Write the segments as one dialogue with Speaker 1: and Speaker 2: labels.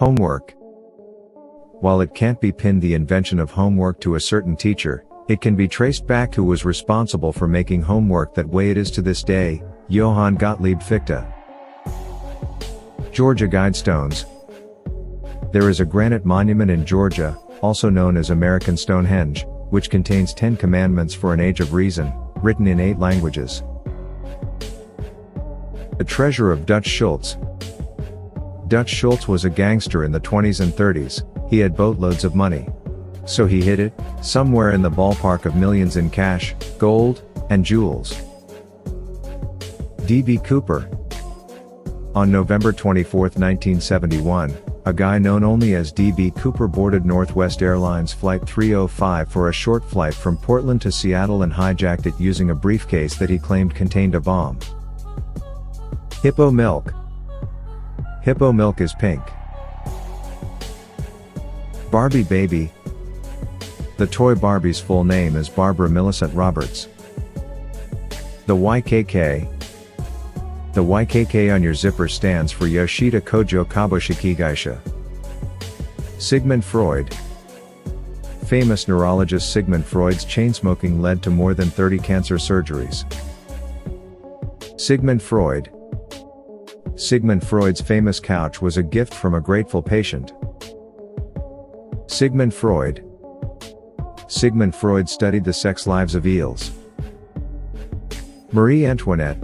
Speaker 1: Homework. While it can't be pinned the invention of homework to a certain teacher, it can be traced back who was responsible for making homework that way it is to this day, Johann Gottlieb Fichte. Georgia Guidestones. There is a granite monument in Georgia, also known as American Stonehenge, which contains 10 commandments for an age of reason, written in 8 languages. The treasure of Dutch Schultz. Dutch Schultz was a gangster in the 20s and 30s, he had boatloads of money. So he hid it, somewhere in the ballpark of millions in cash, gold, and jewels. D.B. Cooper. On November 24, 1971, a guy known only as D.B. Cooper boarded Northwest Airlines Flight 305 for a short flight from Portland to Seattle and hijacked it using a briefcase that he claimed contained a bomb. Hippo milk. Hippo milk is pink. Barbie baby. The toy Barbie's full name is Barbara Millicent Roberts. The YKK. The YKK on your zipper stands for Yoshida Kojo Kabushiki Gaisha. Sigmund Freud. Famous neurologist Sigmund Freud's chainsmoking led to more than 30 cancer surgeries. Sigmund Freud. Sigmund Freud's famous couch was a gift from a grateful patient. Sigmund Freud. Sigmund Freud studied the sex lives of eels. Marie Antoinette.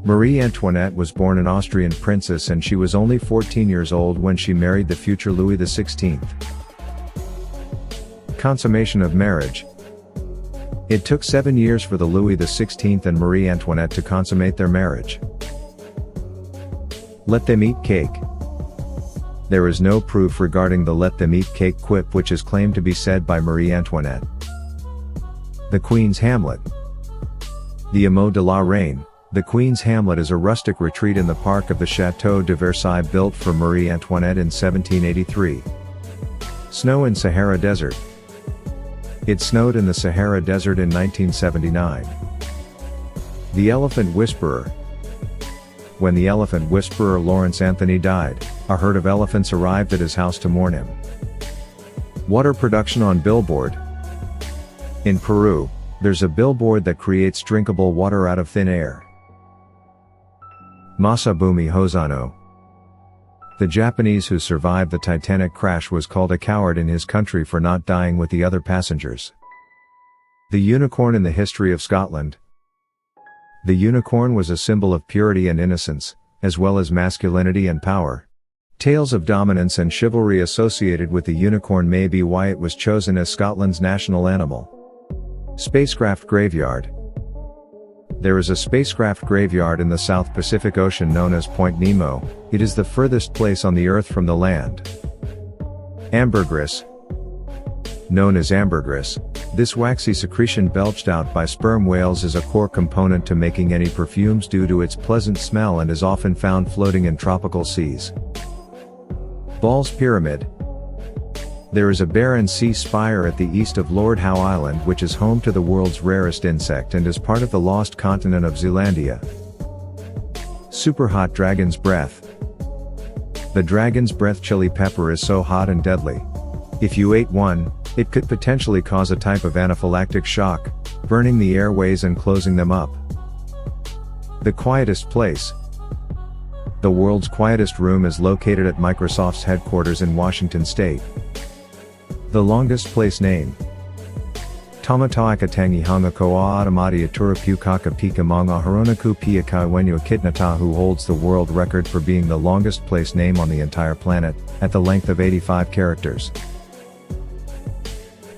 Speaker 1: Marie Antoinette was born an Austrian princess and she was only 14 years old when she married the future Louis XVI. Consummation of marriage. It took 7 years for the Louis XVI and Marie Antoinette to consummate their marriage. Let them eat cake. There is no proof regarding the let them eat cake quip which is claimed to be said by Marie Antoinette. The Queen's Hamlet. The Hameau de la Reine. The Queen's Hamlet is a rustic retreat in the park of the Château de Versailles built for Marie Antoinette in 1783. Snow in Sahara Desert. It snowed in the Sahara Desert in 1979. The Elephant Whisperer. When the elephant whisperer Lawrence Anthony died, a herd of elephants arrived at his house to mourn him. Water production on billboard. In Peru, there's a billboard that creates drinkable water out of thin air. Masabumi Hosano. The Japanese who survived the Titanic crash was called a coward in his country for not dying with the other passengers. The unicorn in the history of Scotland. The unicorn was a symbol of purity and innocence, as well as masculinity and power. Tales of dominance and chivalry associated with the unicorn may be why it was chosen as Scotland's national animal. Spacecraft graveyard. There is a spacecraft graveyard in the South Pacific Ocean known as Point Nemo. It is the furthest place on the Earth from the land. Ambergris. Known as ambergris, this waxy secretion belched out by sperm whales is a core component to making any perfumes due to its pleasant smell and is often found floating in tropical seas. Ball's Pyramid. There is a barren sea spire at the east of Lord Howe Island which is home to the world's rarest insect and is part of the lost continent of Zealandia. Superhot Dragon's Breath. The dragon's breath chili pepper is so hot and deadly. If you ate one, it could potentially cause a type of anaphylactic shock, burning the airways and closing them up. The quietest place. The world's quietest room is located at Microsoft's headquarters in Washington State. The longest place name. Tamataika tangi hanga koa atamati aturapu kaka pika manga haronaku pia kaiwenyo kitnata who holds the world record for being the longest place name on the entire planet, at the length of 85 characters.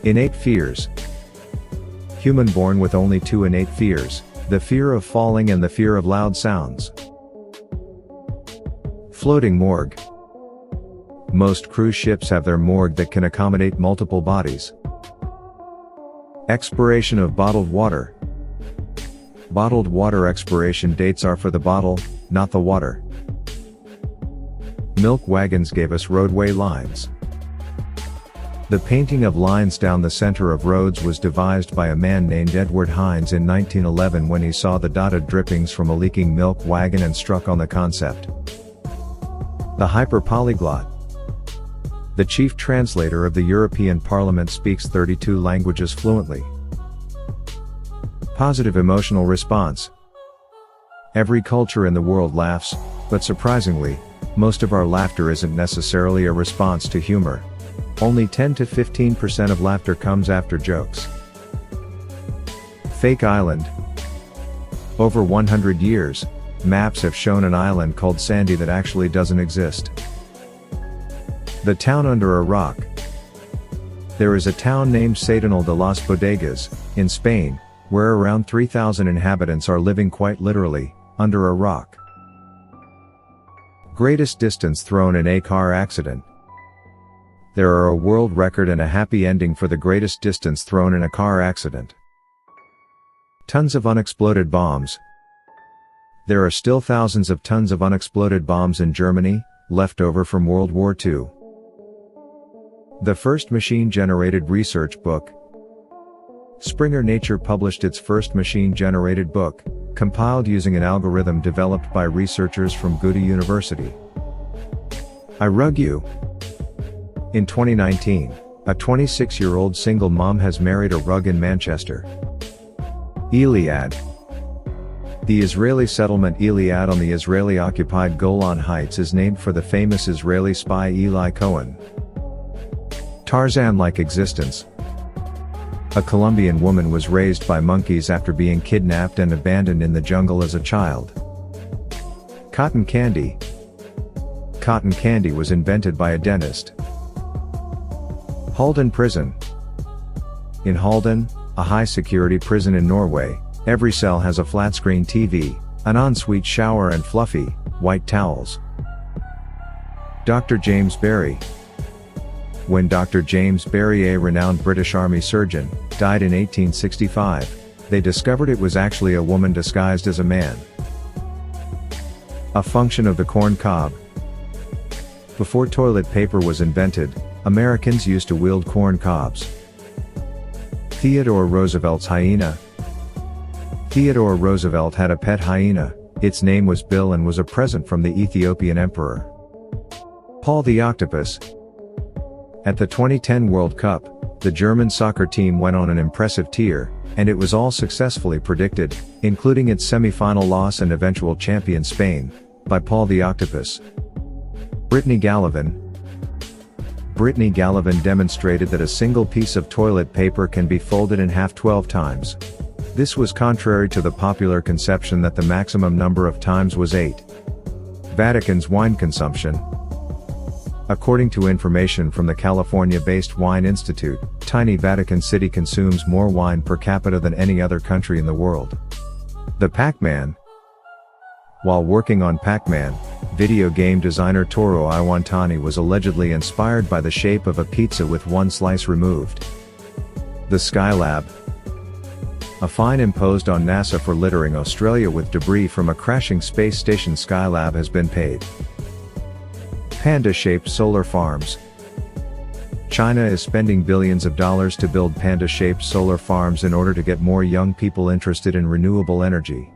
Speaker 1: Innate fears. Human born with only 2 innate fears, the fear of falling and the fear of loud sounds. Floating morgue. Most cruise ships have their morgue that can accommodate multiple bodies. Expiration of bottled water. Bottled water expiration dates are for the bottle, not the water. Milk wagons gave us roadway lines. The painting of lines down the center of roads was devised by a man named Edward Hines in 1911 when he saw the dotted drippings from a leaking milk wagon and struck on the concept. The hyper-polyglot. The chief translator of the European Parliament speaks 32 languages fluently. Positive emotional response. Every culture in the world laughs, but surprisingly, most of our laughter isn't necessarily a response to humor. Only 10 to 15% of laughter comes after jokes. Fake island. Over 100 years, maps have shown an island called Sandy that actually doesn't exist. The town under a rock. There is a town named Saturn de las Bodegas, in Spain, where around 3,000 inhabitants are living quite literally, under a rock. Greatest distance thrown in a car accident. There are a world record and a happy ending for the greatest distance thrown in a car accident. Tons of unexploded bombs. There are still thousands of tons of unexploded bombs in Germany, left over from World War II. The first machine-generated research book. Springer Nature published its first machine-generated book, compiled using an algorithm developed by researchers from Goethe University. I rug you. In 2019, a 26-year-old single mom has married a rug in Manchester. Iliad. The Israeli settlement Iliad on the Israeli-occupied Golan Heights is named for the famous Israeli spy Eli Cohen. Tarzan-like existence. A Colombian woman was raised by monkeys after being kidnapped and abandoned in the jungle as a child. Cotton candy. Cotton candy was invented by a dentist. Halden Prison. In Halden, a high-security prison in Norway, every cell has a flat-screen TV, an ensuite shower and fluffy, white towels. Dr. James Barry. When Dr. James Barry, a renowned British Army surgeon, died in 1865, they discovered it was actually a woman disguised as a man. A function of the corn cob. Before toilet paper was invented, Americans used to wield corn cobs. Theodore Roosevelt's hyena. Theodore Roosevelt had a pet hyena, its name was Bill and was a present from the Ethiopian emperor. Paul the octopus. At the 2010 World Cup, the German soccer team went on an impressive tear, and it was all successfully predicted, including its semi-final loss and eventual champion Spain, by Paul the octopus. Brittany Gallivan. Brittany Gallivan demonstrated that a single piece of toilet paper can be folded in half 12 times. This was contrary to the popular conception that the maximum number of times was 8. Vatican's wine consumption. According to information from the California-based Wine Institute, tiny Vatican City consumes more wine per capita than any other country in the world. The Pac-Man. While working on Pac-Man, video game designer Toru Iwatani was allegedly inspired by the shape of a pizza with one slice removed. The Skylab. A fine imposed on NASA for littering Australia with debris from a crashing space station Skylab has been paid. Panda-shaped solar farms. China is spending billions of dollars to build panda-shaped solar farms in order to get more young people interested in renewable energy.